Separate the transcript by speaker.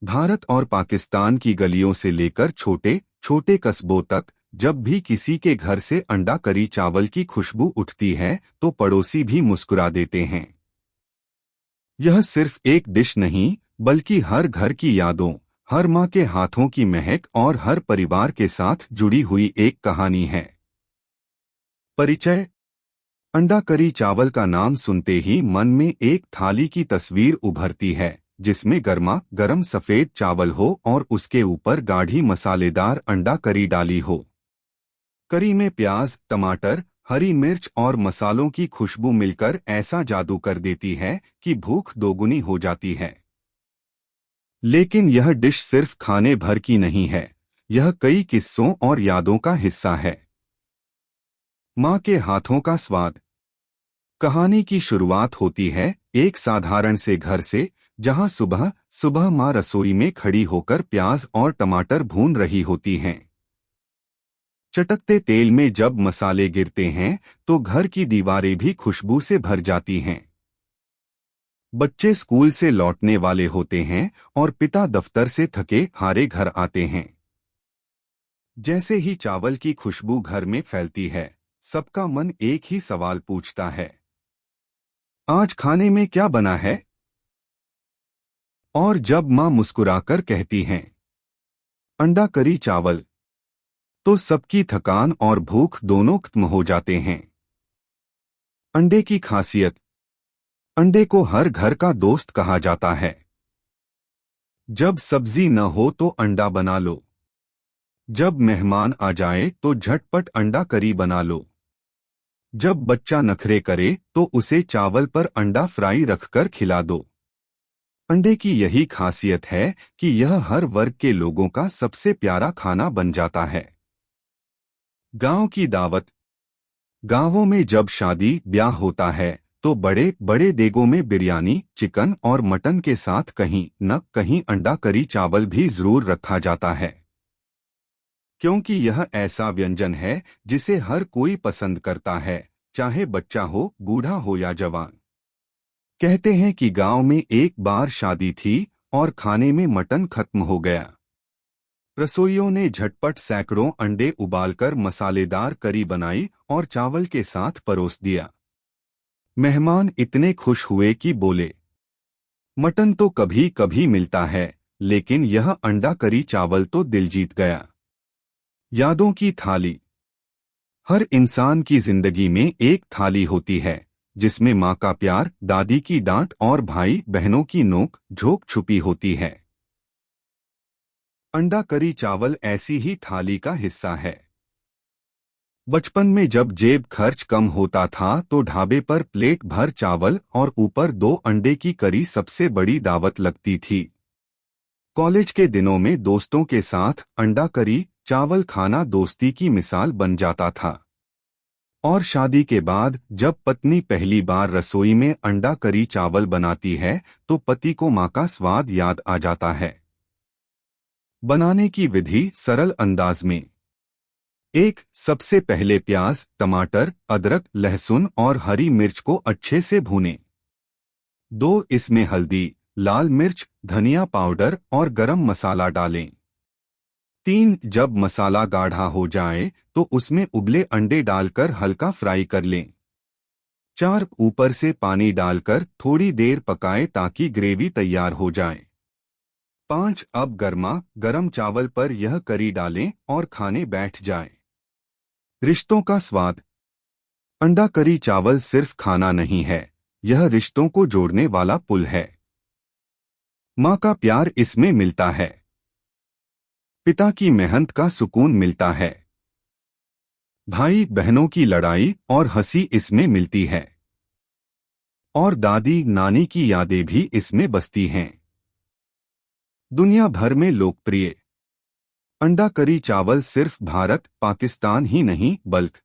Speaker 1: भारत और पाकिस्तान की गलियों से लेकर छोटे छोटे कस्बों तक जब भी किसी के घर से अंडा करी चावल की खुशबू उठती है तो पड़ोसी भी मुस्कुरा देते हैं। यह सिर्फ एक डिश नहीं, बल्कि हर घर की यादों, हर माँ के हाथों की महक और हर परिवार के साथ जुड़ी हुई एक कहानी है। परिचय। अंडा करी चावल का नाम सुनते ही मन में एक थाली की तस्वीर उभरती है, जिसमें गर्मा गर्म सफेद चावल हो और उसके ऊपर गाढ़ी मसालेदार अंडा करी डाली हो। करी में प्याज, टमाटर, हरी मिर्च और मसालों की खुशबू मिलकर ऐसा जादू कर देती है कि भूख दोगुनी हो जाती है। लेकिन यह डिश सिर्फ खाने भर की नहीं है, यह कई किस्सों और यादों का हिस्सा है। माँ के हाथों का स्वाद। कहानी की शुरुआत होती है एक साधारण से घर से, जहां सुबह सुबह माँ रसोई में खड़ी होकर प्याज और टमाटर भून रही होती हैं। चटकते तेल में जब मसाले गिरते हैं तो घर की दीवारें भी खुशबू से भर जाती हैं। बच्चे स्कूल से लौटने वाले होते हैं और पिता दफ्तर से थके हारे घर आते हैं। जैसे ही चावल की खुशबू घर में फैलती है, सबका मन एक ही सवाल पूछता है, आज खाने में क्या बना है? और जब माँ मुस्कुराकर कहती हैं, अंडा करी चावल, तो सबकी थकान और भूख दोनों खत्म हो जाते हैं। अंडे की खासियत। अंडे को हर घर का दोस्त कहा जाता है। जब सब्जी न हो तो अंडा बना लो। जब मेहमान आ जाए तो झटपट अंडा करी बना लो। जब बच्चा नखरे करे तो उसे चावल पर अंडा फ्राई रखकर खिला दो। अंडे की यही खासियत है कि यह हर वर्ग के लोगों का सबसे प्यारा खाना बन जाता है। गांव की दावत। गांवों में जब शादी ब्याह होता है तो बड़े बड़े देगों में बिरयानी, चिकन और मटन के साथ कहीं न कहीं अंडा करी चावल भी जरूर रखा जाता है, क्योंकि यह ऐसा व्यंजन है जिसे हर कोई पसंद करता है, चाहे बच्चा हो, बूढ़ा हो या जवान। कहते हैं कि गांव में एक बार शादी थी और खाने में मटन खत्म हो गया। रसोइयों ने झटपट सैकड़ों अंडे उबालकर मसालेदार करी बनाई और चावल के साथ परोस दिया। मेहमान इतने खुश हुए कि बोले, मटन तो कभी कभी मिलता है, लेकिन यह अंडा करी चावल तो दिल जीत गया। यादों की थाली। हर इंसान की जिंदगी में एक थाली होती है, जिसमें माँ का प्यार, दादी की डांट और भाई बहनों की नोक झोंक छुपी होती है। अंडा करी चावल ऐसी ही थाली का हिस्सा है। बचपन में जब जेब खर्च कम होता था तो ढाबे पर प्लेट भर चावल और ऊपर 2 अंडे की करी सबसे बड़ी दावत लगती थी। कॉलेज के दिनों में दोस्तों के साथ अंडा करी चावल खाना दोस्ती की मिसाल बन जाता था। और शादी के बाद जब पत्नी पहली बार रसोई में अंडा करी चावल बनाती है तो पति को माँ का स्वाद याद आ जाता है। बनाने की विधि सरल अंदाज में। 1. सबसे पहले प्याज, टमाटर, अदरक, लहसुन और हरी मिर्च को अच्छे से भूनें। 2. इसमें हल्दी, लाल मिर्च, धनिया पाउडर और गरम मसाला डालें। 3. जब मसाला गाढ़ा हो जाए तो उसमें उबले अंडे डालकर हल्का फ्राई कर लें। 4. ऊपर से पानी डालकर थोड़ी देर पकाएं ताकि ग्रेवी तैयार हो जाए। 5. अब गर्मा गरम चावल पर यह करी डालें और खाने बैठ जाएं। रिश्तों का स्वाद। अंडा करी चावल सिर्फ खाना नहीं है, यह रिश्तों को जोड़ने वाला पुल है। माँ का प्यार इसमें मिलता है, पिता की मेहनत का सुकून मिलता है, भाई बहनों की लड़ाई और हंसी इसमें मिलती है, और दादी नानी की यादें भी इसमें बसती हैं। दुनिया भर में लोकप्रिय अंडा करी चावल सिर्फ भारत पाकिस्तान ही नहीं बल्कि